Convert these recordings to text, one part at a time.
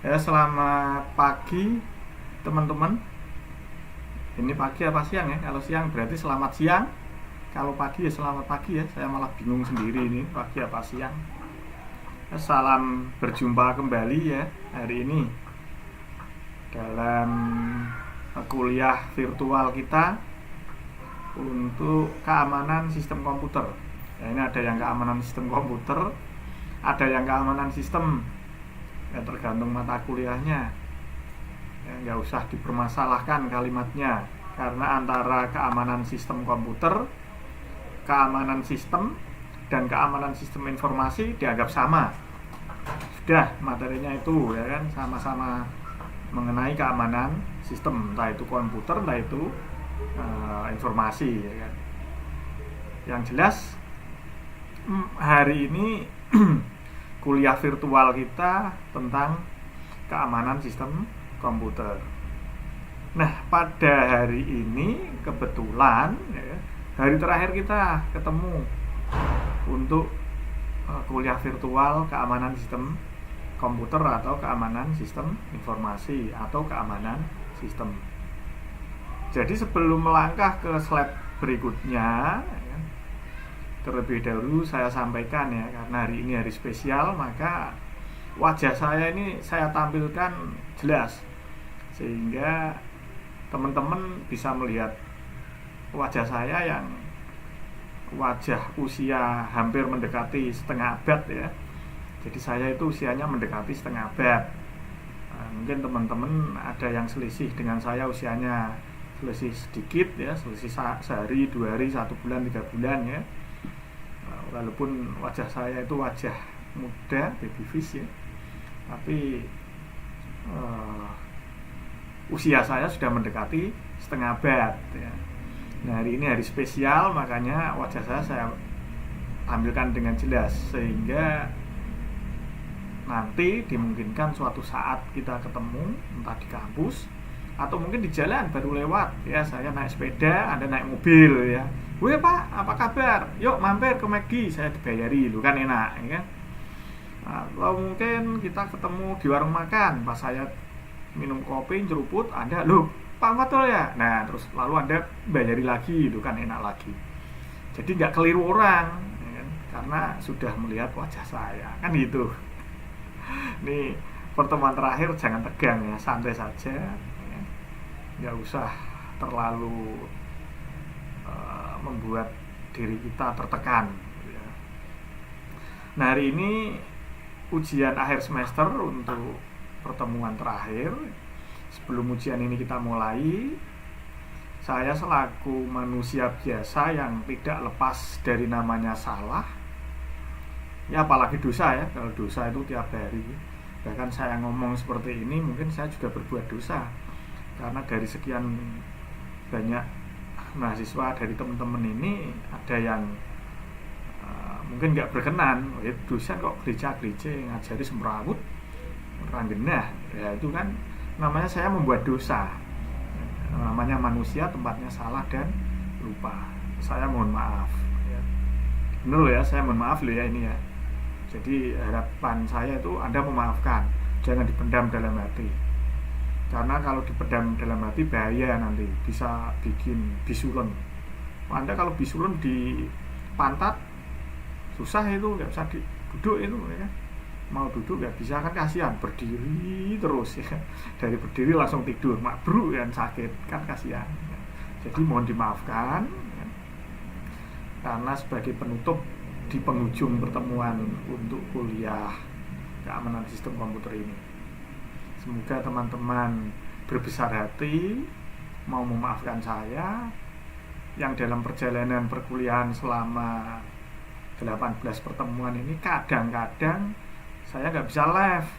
Ya, selamat pagi teman-teman. Ini pagi apa siang ya? Kalau siang berarti selamat siang. Kalau pagi ya selamat pagi ya. Saya malah bingung sendiri ini pagi apa siang. Ya, salam berjumpa kembali ya hari ini dalam kuliah virtual kita untuk keamanan sistem komputer. Ya, ini ada yang keamanan sistem komputer, ada yang keamanan sistem. Ya, tergantung mata kuliahnya. Ya, nggak usah dipermasalahkan kalimatnya, karena antara keamanan sistem komputer, keamanan sistem, dan keamanan sistem informasi dianggap sama. Sudah materinya itu ya kan, sama-sama mengenai keamanan sistem, entah itu komputer, entah itu informasi ya kan. Yang jelas hari ini kuliah virtual kita tentang keamanan sistem komputer. Nah, pada hari ini kebetulan ya, hari terakhir kita ketemu untuk kuliah virtual keamanan sistem komputer atau keamanan sistem informasi atau keamanan sistem. Jadi sebelum melangkah ke slide berikutnya, terlebih dahulu saya sampaikan ya, karena hari ini hari spesial, maka wajah saya ini saya tampilkan jelas sehingga teman-teman bisa melihat wajah saya yang wajah usia hampir mendekati setengah abad ya. Jadi saya itu usianya mendekati setengah abad. Mungkin teman-teman ada yang selisih dengan saya usianya selisih sedikit ya, selisih sehari, 2 hari, 1 bulan, 3 bulan ya. Walaupun wajah saya itu wajah muda, baby face ya, tapi usia saya sudah mendekati setengah abad ya. Nah, hari ini hari spesial, makanya wajah saya tampilkan dengan jelas sehingga nanti dimungkinkan suatu saat kita ketemu entah di kampus atau mungkin di jalan baru lewat ya, saya naik sepeda, Anda naik mobil ya. Wih Pak, apa kabar? Yuk mampir ke McD, saya dibayari, lu kan enak ya kan. Atau mungkin kita ketemu di warung makan, pas saya minum kopi, nyeruput, Anda, lu Pak Fatul ya? Nah, terus lalu Anda bayari lagi, itu kan enak lagi. Jadi nggak keliru orang ya kan? Karena sudah melihat wajah saya, kan gitu. Nih, pertemuan terakhir jangan tegang ya, santai saja ya. Nggak usah terlalu membuat diri kita tertekan ya. Nah, hari ini ujian akhir semester untuk pertemuan terakhir. Sebelum ujian ini kita mulai, saya selaku manusia biasa yang tidak lepas dari namanya salah ya, apalagi dosa ya. Kalau dosa itu tiap hari, bahkan saya ngomong seperti ini mungkin saya juga berbuat dosa, karena dari sekian banyak mahasiswa dari teman-teman ini ada yang mungkin nggak berkenan, dosen kok gereja-gereja ngajari semrawut orang genah ya, itu kan namanya saya membuat dosa. Namanya manusia tempatnya salah dan lupa. Saya mohon maaf ya. Bener loh ya, saya mohon maaf loh ya ini ya. Jadi harapan saya itu Anda memaafkan, jangan dipendam dalam hati. Karena kalau dipendam dalam hati bahaya, nanti bisa bikin bisulen. Anda kalau bisulen di pantat susah, itu nggak bisa duduk itu ya. Mau duduk nggak bisa kan, kasihan, berdiri terus ya. Dari berdiri langsung tidur, mabruk kan, sakit kan, kasihan ya. Jadi mohon dimaafkan ya. Karena sebagai penutup di penghujung pertemuan untuk kuliah keamanan sistem komputer ini, semoga teman-teman berbesar hati mau memaafkan saya yang dalam perjalanan perkuliahan selama 18 pertemuan ini kadang-kadang saya nggak bisa live,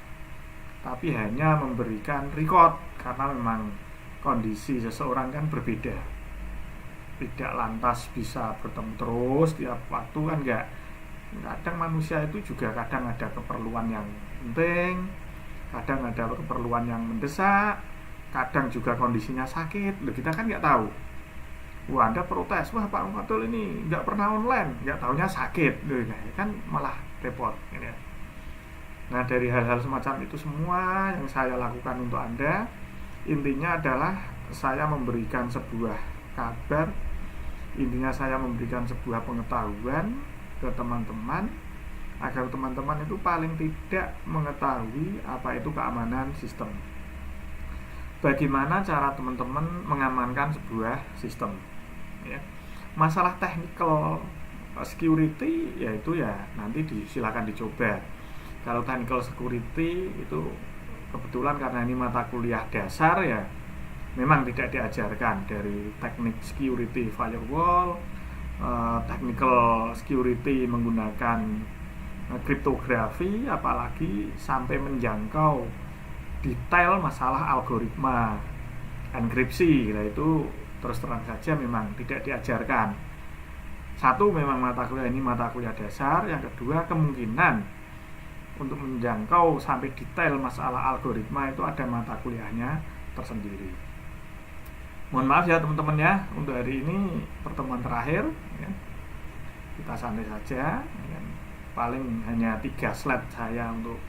tapi hanya memberikan record karena memang kondisi seseorang kan berbeda, tidak lantas bisa bertemu terus tiap waktu kan, nggak. Kadang manusia itu juga kadang ada keperluan yang penting, kadang ada keperluan yang mendesak, kadang juga kondisinya sakit. Loh, kita kan nggak tahu. Wah, Anda protes, wah Pak Fatul ini nggak pernah online, nggak taunya sakit. Loh, kan malah repot ya. Nah, dari hal-hal semacam itu semua yang saya lakukan untuk Anda, intinya adalah saya memberikan sebuah kabar, intinya saya memberikan sebuah pengetahuan ke teman-teman agar teman-teman itu paling tidak mengetahui apa itu keamanan sistem. Bagaimana cara teman-teman mengamankan sebuah sistem, ya. Masalah technical security yaitu ya nanti silakan dicoba. Kalau technical security itu kebetulan karena ini mata kuliah dasar ya, memang tidak diajarkan dari teknik security firewall, technical security menggunakan kriptografi, apalagi sampai menjangkau detail masalah algoritma enkripsi. Nah, itu terus terang saja memang tidak diajarkan. Satu, memang mata kuliah ini mata kuliah dasar. Yang kedua, kemungkinan untuk menjangkau sampai detail masalah algoritma itu ada mata kuliahnya tersendiri. Mohon maaf ya teman-teman ya, untuk hari ini pertemuan terakhir ya. Kita santai saja ya. Paling hanya 3 slide saya untuk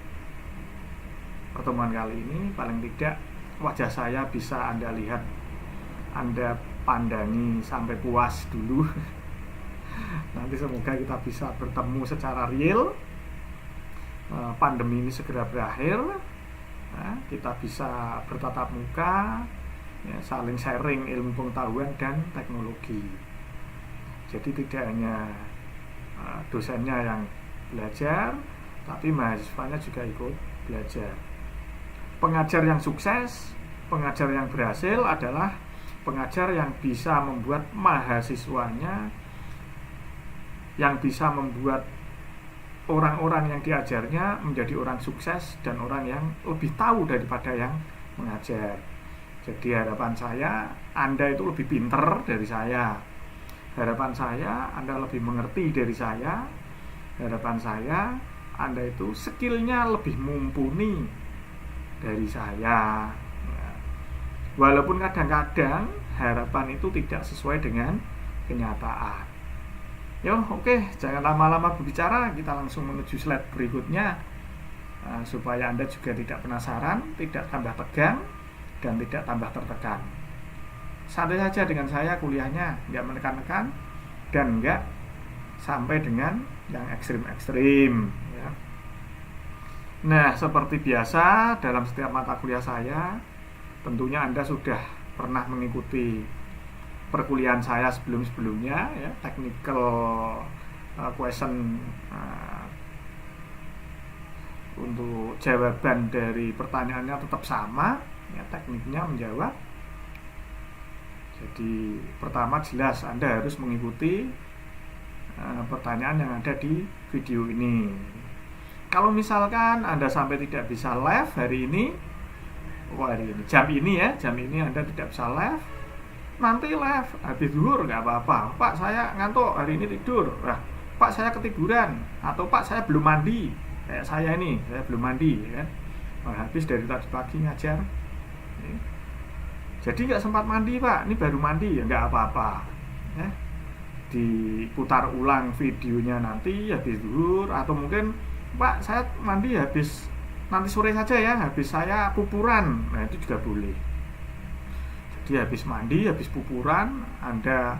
pertemuan kali ini. Paling tidak wajah saya bisa Anda lihat, Anda pandangi sampai puas dulu. Nanti semoga kita bisa bertemu secara real, pandemi ini segera berakhir, nah, kita bisa bertatap muka ya, saling sharing ilmu pengetahuan dan teknologi. Jadi tidak hanya dosennya yang belajar, tapi mahasiswanya juga ikut belajar. Pengajar yang sukses, pengajar yang berhasil adalah pengajar yang bisa membuat mahasiswanya, yang bisa membuat orang-orang yang diajarnya menjadi orang sukses dan orang yang lebih tahu daripada yang mengajar. Jadi harapan saya Anda itu lebih pinter dari saya. Harapan saya Anda lebih mengerti dari saya. Harapan saya Anda itu skillnya lebih mumpuni dari saya. Walaupun kadang-kadang harapan itu tidak sesuai dengan kenyataan. Oke, jangan lama-lama berbicara, kita langsung menuju slide berikutnya, supaya Anda juga tidak penasaran, tidak tambah tegang, dan tidak tambah tertekan. Santai saja dengan saya kuliahnya, nggak menekan-nekan dan nggak sampai dengan yang ekstrim-ekstrim ya. Nah, seperti biasa dalam setiap mata kuliah saya, tentunya Anda sudah pernah mengikuti perkuliahan saya sebelum-sebelumnya ya, technical question, untuk jawaban dari pertanyaannya tetap sama ya, tekniknya menjawab. Jadi pertama jelas Anda harus mengikuti pertanyaan yang ada di video ini. Kalau misalkan Anda sampai tidak bisa live hari ini, jam ini Anda tidak bisa live, nanti live habis zuhur nggak apa-apa. Pak, saya ngantuk hari ini tidur. Pak, saya ketiduran, atau Pak, saya belum mandi. Kayak saya ini, saya belum mandi kan. Habis dari tadi pagi ngajar. Jadi nggak sempat mandi Pak, ini baru mandi, ya nggak apa-apa ya. Diputar ulang videonya nanti habis zuhur, atau mungkin Pak, saya mandi habis nanti sore saja ya, habis saya pupuran. Nah, itu juga boleh. Jadi habis mandi, habis pupuran, Anda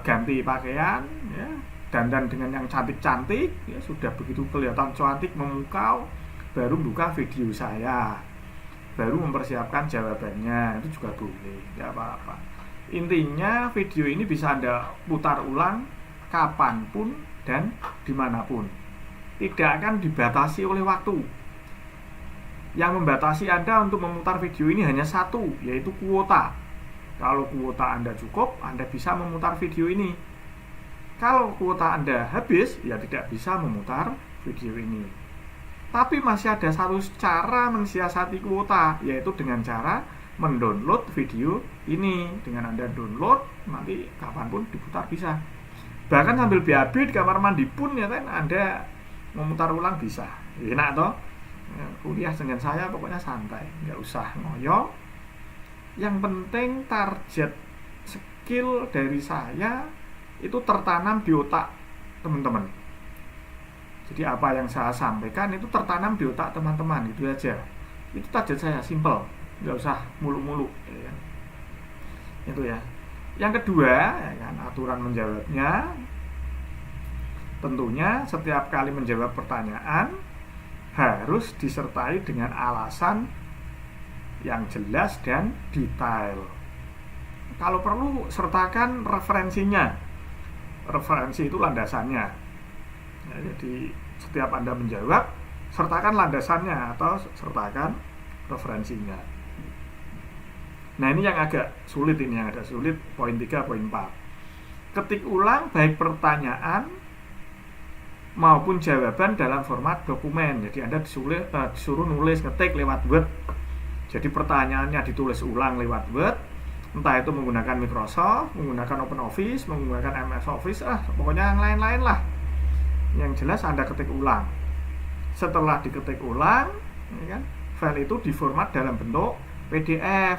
ganti pakaian ya, dandan dengan yang cantik-cantik ya, sudah begitu kelihatan cantik memukau, baru buka video saya, baru mempersiapkan jawabannya. Itu juga boleh, nggak apa-apa. Intinya video ini bisa Anda putar ulang kapanpun dan dimanapun, tidak akan dibatasi oleh waktu. Yang membatasi Anda untuk memutar video ini hanya satu, yaitu kuota. Kalau kuota Anda cukup, Anda bisa memutar video ini. Kalau kuota Anda habis, ya tidak bisa memutar video ini. Tapi masih ada satu cara mensiasati kuota, yaitu dengan cara mendownload video ini. Dengan Anda download, nanti kapanpun diputar bisa. Bahkan sambil BAB di kamar mandi pun ya kan, Anda memutar ulang bisa. Enak toh? Ya, kuliah dengan saya pokoknya santai, nggak usah ngoyo. Yang penting target skill dari saya itu tertanam di otak teman-teman. Jadi apa yang saya sampaikan itu tertanam di otak teman-teman, gitu aja. Itu target saya, simple, nggak usah muluk-muluk, ya kan? Itu ya. Yang kedua, ya kan, aturan menjawabnya. Tentunya setiap kali menjawab pertanyaan harus disertai dengan alasan yang jelas dan detail. Kalau perlu sertakan referensinya. Referensi itu landasannya. Ya, jadi setiap Anda menjawab, sertakan landasannya atau sertakan referensinya. Nah, ini yang agak sulit, poin 3, poin 4. Ketik ulang baik pertanyaan maupun jawaban dalam format dokumen. Jadi Anda disuruh nulis, ngetik lewat Word. Jadi pertanyaannya ditulis ulang lewat Word, entah itu menggunakan Microsoft, menggunakan OpenOffice, menggunakan MS Office, pokoknya yang lain-lain lah. Yang jelas Anda ketik ulang. Setelah diketik ulang, ya kan, file itu diformat dalam bentuk PDF.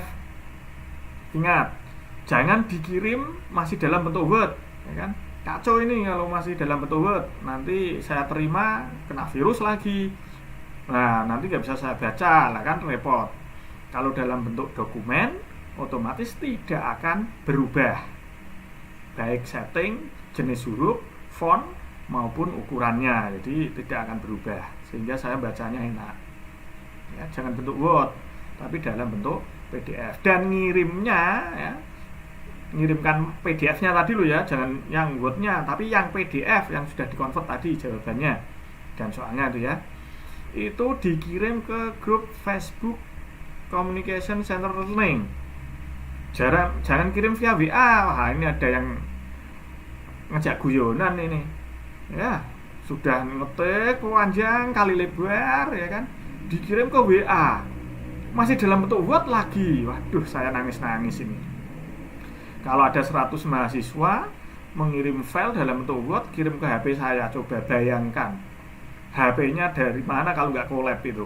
Ingat, jangan dikirim masih dalam bentuk Word, ya kan? Kacau ini kalau masih dalam bentuk Word. Nanti saya terima kena virus lagi. Nah, nanti nggak bisa saya baca, lah kan repot. Kalau dalam bentuk dokumen, otomatis tidak akan berubah, baik setting, jenis huruf, font maupun ukurannya. Jadi tidak akan berubah, sehingga saya bacanya enak. Ya, jangan bentuk Word, tapi dalam bentuk PDF. Dan ngirimnya, ya, ngirimkan PDF-nya tadi loh ya, jangan yang Word-nya, tapi yang PDF yang sudah dikonvert tadi jawabannya dan soalnya itu ya. Itu dikirim ke grup Facebook Communication Center Learning. Jangan kirim via WA. Wah, ini ada yang ngejak guyonan ini. Ya, sudah ngetik panjang kali lebar, ya kan, dikirim ke WA. Masih dalam bentuk Word lagi. Waduh, saya nangis-nangis ini. Kalau ada 100 mahasiswa mengirim file dalam bentuk Word, kirim ke HP saya, coba bayangkan HP-nya dari mana kalau nggak collab itu.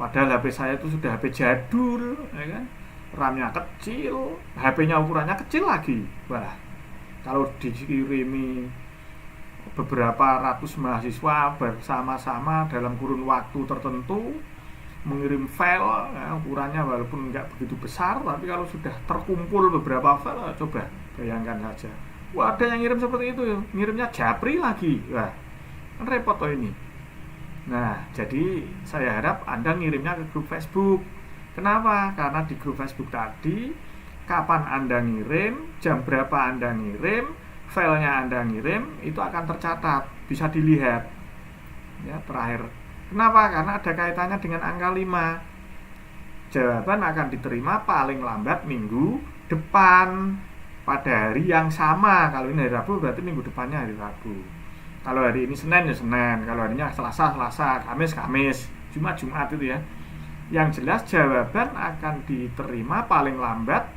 Padahal HP saya itu sudah HP jadul, ya kan, RAM-nya kecil, HP-nya ukurannya kecil lagi. Wah, kalau dikirimi beberapa ratus mahasiswa bersama-sama dalam kurun waktu tertentu mengirim file, ya, ukurannya walaupun nggak begitu besar, tapi kalau sudah terkumpul beberapa file, coba bayangkan saja. Wah, ada yang ngirim seperti itu, ngirimnya japri lagi. Wah, kan repot ini. Nah, jadi saya harap Anda ngirimnya ke grup Facebook. Kenapa? Karena di grup Facebook tadi, kapan Anda ngirim, jam berapa Anda ngirim, filenya Anda ngirim, itu akan tercatat, bisa dilihat. Ya, terakhir. Kenapa? Karena ada kaitannya dengan angka 5. Jawaban akan diterima paling lambat minggu depan pada hari yang sama. Kalau ini hari Rabu, berarti minggu depannya hari Rabu. Kalau hari ini Senin ya Senin, kalau harinya Selasa, Kamis, Jumat itu ya. Yang jelas jawaban akan diterima paling lambat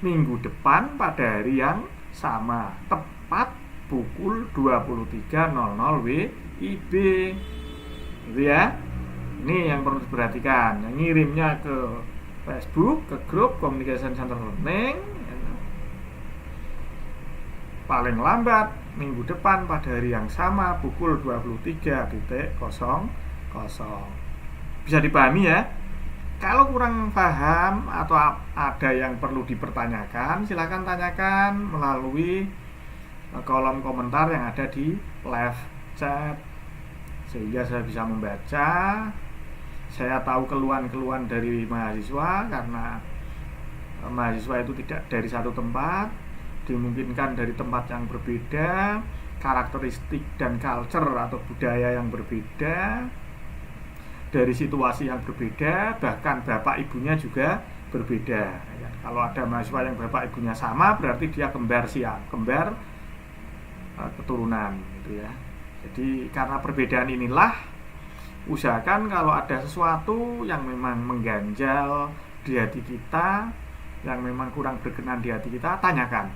minggu depan pada hari yang sama, tepat pukul 23.00 WIB. Gitu ya. Ini yang perlu diperhatikan. Yang ngirimnya ke Facebook, ke grup Communication Center Learning, paling lambat minggu depan pada hari yang sama pukul 23.00. Bisa dipahami ya? Kalau kurang paham atau ada yang perlu dipertanyakan, silakan tanyakan melalui kolom komentar yang ada di live chat, sehingga saya bisa membaca. Saya tahu keluhan-keluhan dari mahasiswa, karena mahasiswa itu tidak dari satu tempat, dimungkinkan dari tempat yang berbeda, karakteristik dan culture atau budaya yang berbeda, dari situasi yang berbeda, bahkan bapak ibunya juga berbeda. Kalau ada mahasiswa yang bapak ibunya sama, berarti dia kembar keturunan, gitu ya. Jadi karena perbedaan inilah, usahakan kalau ada sesuatu yang memang mengganjal di hati kita, yang memang kurang berkenan di hati kita, tanyakan,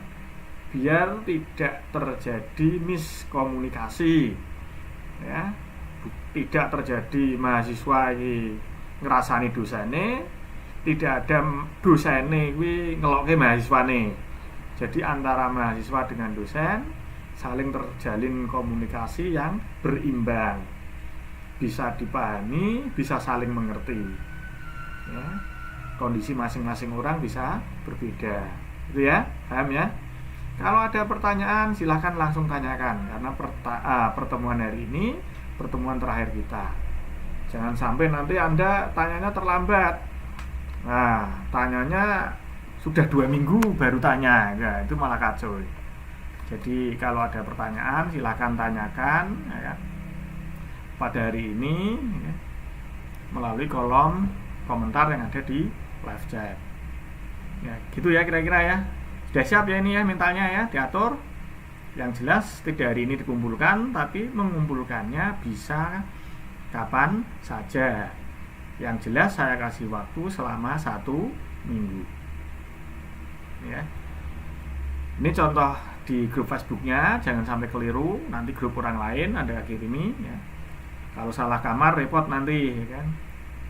biar tidak terjadi miskomunikasi, ya. Tidak terjadi mahasiswa ini ngerasani dosane, tidak ada dosane ini ngelokke mahasiswane. Jadi antara mahasiswa dengan dosen saling terjalin komunikasi yang berimbang, bisa dipahami, bisa saling mengerti, ya. Kondisi masing-masing orang bisa berbeda, gitu ya, paham ya? Kalau ada pertanyaan silahkan langsung tanyakan, karena pertemuan hari ini pertemuan terakhir kita. Jangan sampai nanti Anda tanyanya terlambat. Nah, tanyanya sudah 2 minggu baru tanya, ya, itu malah kacau. Jadi kalau ada pertanyaan silahkan tanyakan, ya, pada hari ini, ya, melalui kolom komentar yang ada di live chat. Ya, gitu ya kira-kira ya. Sudah siap ya ini ya mentalnya ya, diatur. Yang jelas tidak hari ini dikumpulkan, tapi mengumpulkannya bisa kapan saja. Yang jelas saya kasih waktu selama 1 minggu. Ya. Ini contoh di grup Facebooknya, jangan sampai keliru, nanti grup orang lain Anda kirimi, ya. Kalau salah kamar repot nanti, ya kan.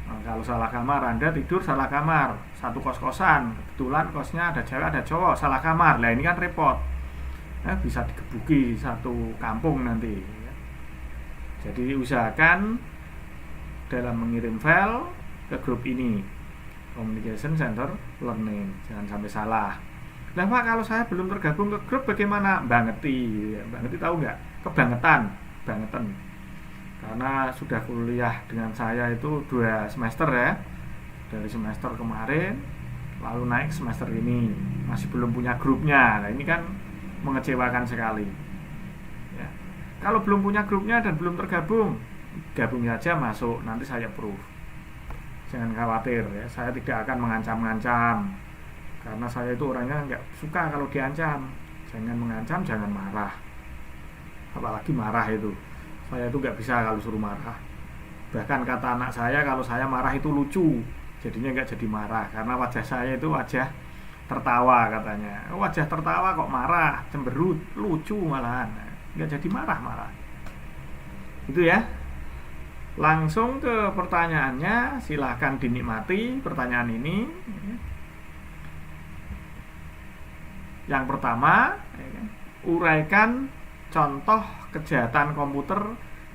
Nah, kalau salah kamar Anda tidur salah kamar, satu kos-kosan, kebetulan kosnya ada cewek ada cowok, salah kamar, lah ini kan repot, ya, bisa digebuki satu kampung nanti, ya. Jadi usahakan dalam mengirim file ke grup ini, Communication Center Learning, jangan sampai salah. Nah Pak, kalau saya belum tergabung ke grup bagaimana? Mbak ngerti, ya. Mbak ngerti tahu nggak? Kebangetan. Karena sudah kuliah dengan saya itu 2 semester ya, dari semester kemarin lalu naik semester ini masih belum punya grupnya. Nah ini kan mengecewakan sekali, ya. Kalau belum punya grupnya dan belum tergabung, gabung saja masuk, nanti saya approve. Jangan khawatir ya, saya tidak akan mengancam-ngancam, karena saya itu orangnya nggak suka kalau diancam. Jangan mengancam, jangan marah, apalagi marah itu. Saya itu nggak bisa kalau suruh marah. Bahkan kata anak saya, kalau saya marah itu lucu, jadinya nggak jadi marah, karena wajah saya itu wajah tertawa katanya. Wajah tertawa kok marah, cemberut, lucu malahan, nggak jadi marah-marah. Itu ya. Langsung ke pertanyaannya, silahkan dinikmati pertanyaan ini. Yang pertama, uraikan contoh kejahatan komputer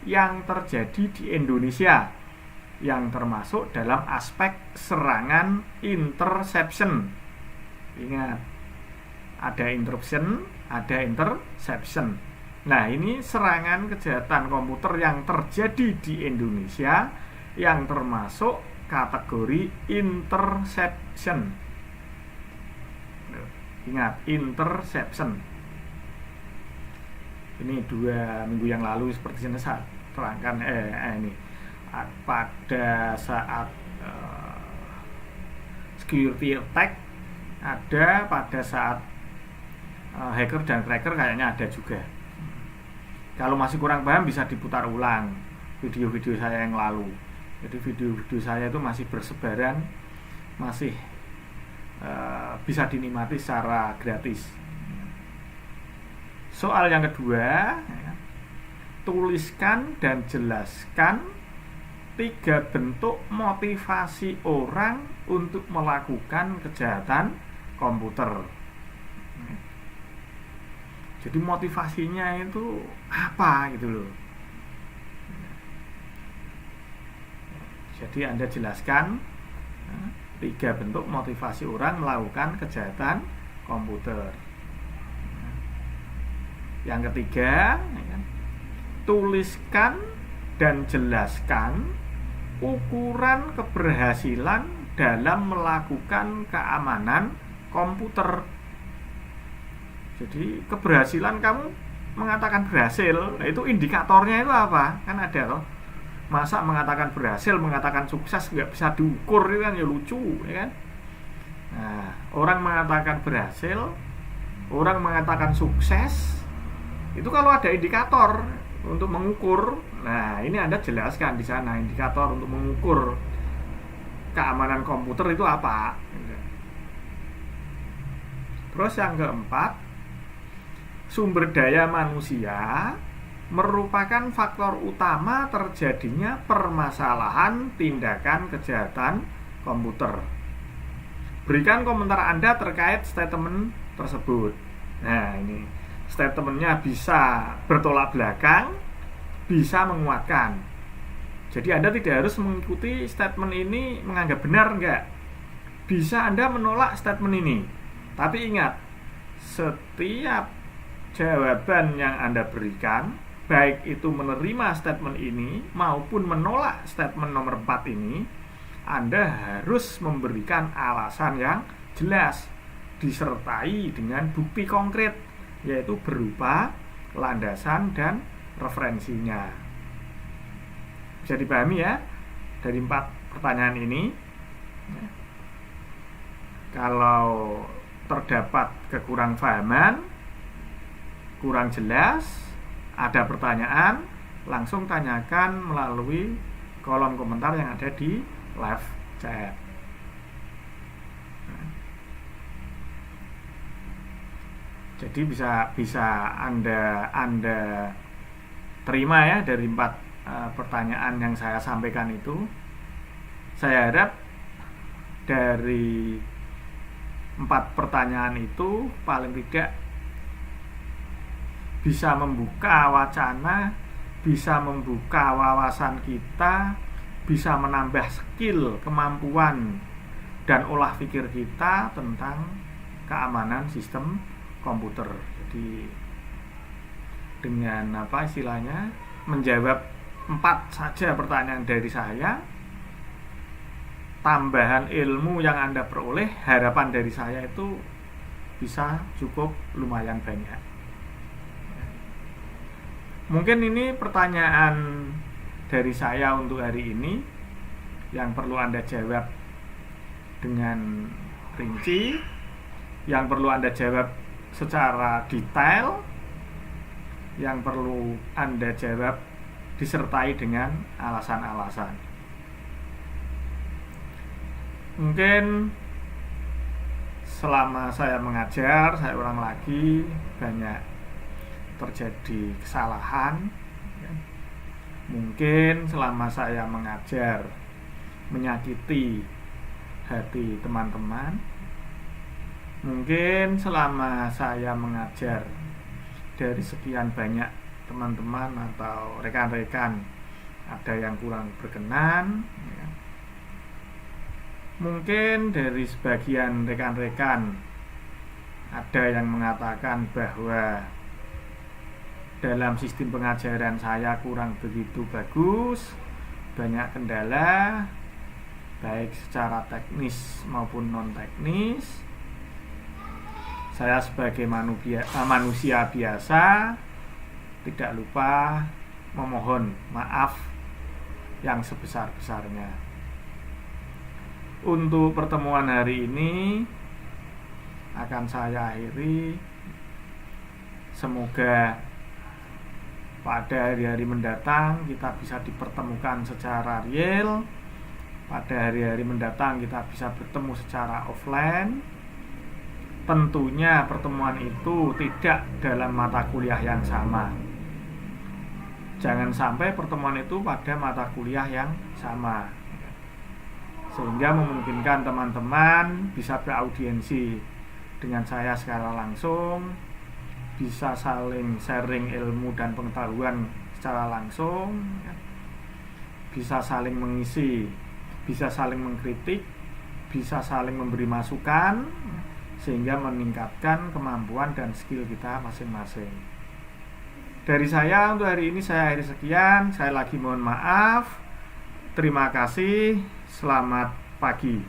yang terjadi di Indonesia yang termasuk dalam aspek serangan interception. Ingat, ada interruption, ada interception. Nah, ini serangan kejahatan komputer yang terjadi di Indonesia yang termasuk kategori interception. Ingat, interception. Ini 2 minggu yang lalu seperti yang saya terangkan ini pada saat security attack ada, pada saat hacker dan cracker kayaknya ada juga. Kalau masih kurang paham bisa diputar ulang video-video saya yang lalu. Jadi video-video saya itu masih bersebaran, masih bisa dinikmati secara gratis. Soal yang kedua, ya, tuliskan dan jelaskan 3 bentuk motivasi orang untuk melakukan kejahatan komputer. Jadi motivasinya itu apa gitu loh. Jadi Anda jelaskan 3 bentuk motivasi orang melakukan kejahatan komputer. Yang ketiga, ya kan, tuliskan dan jelaskan ukuran keberhasilan dalam melakukan keamanan komputer. Jadi keberhasilan kamu mengatakan berhasil, nah itu indikatornya itu apa? Kan ada loh. Masa mengatakan berhasil, mengatakan sukses nggak bisa diukur, itu kan ya lucu, ya kan? Nah, orang mengatakan berhasil, orang mengatakan sukses, itu kalau ada indikator untuk mengukur. Nah, ini Anda jelaskan di sana indikator untuk mengukur keamanan komputer itu apa. Terus yang keempat, sumber daya manusia merupakan faktor utama terjadinya permasalahan tindakan kejahatan komputer. Berikan komentar Anda terkait statement tersebut. Nah, ini statementnya bisa bertolak belakang, bisa menguatkan. Jadi Anda tidak harus mengikuti statement ini menganggap benar, enggak. Bisa Anda menolak statement ini. Tapi ingat, setiap jawaban yang Anda berikan, baik itu menerima statement ini maupun menolak statement nomor 4 ini, Anda harus memberikan alasan yang jelas, disertai dengan bukti konkret, yaitu berupa landasan dan referensinya. Bisa dipahami ya dari 4 pertanyaan ini. Kalau terdapat kekurangpahaman, kurang jelas, ada pertanyaan, langsung tanyakan melalui kolom komentar yang ada di live chat. Jadi bisa Anda terima ya dari 4 pertanyaan yang saya sampaikan itu. Saya harap dari 4 pertanyaan itu paling tidak bisa membuka wacana, bisa membuka wawasan kita, bisa menambah skill, kemampuan, dan olah pikir kita tentang keamanan sistem komputer. Jadi dengan menjawab 4 saja pertanyaan dari saya, tambahan ilmu yang Anda peroleh, harapan dari saya itu bisa cukup lumayan banyak. Mungkin ini pertanyaan dari saya untuk hari ini yang perlu Anda jawab dengan rinci, yang perlu Anda jawab secara detail, yang perlu Anda jawab disertai dengan alasan-alasan. Mungkin selama saya mengajar, saya ulang lagi, banyak terjadi kesalahan. Mungkin selama saya mengajar menyakiti hati teman-teman. Mungkin selama saya mengajar dari sekian banyak teman-teman atau rekan-rekan ada yang kurang berkenan. Mungkin dari sebagian rekan-rekan ada yang mengatakan bahwa dalam sistem pengajaran saya kurang begitu bagus, banyak kendala, baik secara teknis maupun non-teknis. Saya sebagai manusia biasa tidak lupa memohon maaf yang sebesar-besarnya. Untuk pertemuan hari ini akan saya akhiri. Semoga pada hari-hari mendatang kita bisa dipertemukan secara real. Pada hari-hari mendatang kita bisa bertemu secara offline. Tentunya pertemuan itu tidak dalam mata kuliah yang sama. Jangan sampai pertemuan itu pada mata kuliah yang sama, sehingga memungkinkan teman-teman bisa beraudiensi dengan saya secara langsung, bisa saling sharing ilmu dan pengetahuan secara langsung, bisa saling mengisi, bisa saling mengkritik, bisa saling memberi masukan, sehingga meningkatkan kemampuan dan skill kita masing-masing. Dari saya untuk hari ini saya akhiri sekian. Saya lagi mohon maaf. Terima kasih. Selamat pagi.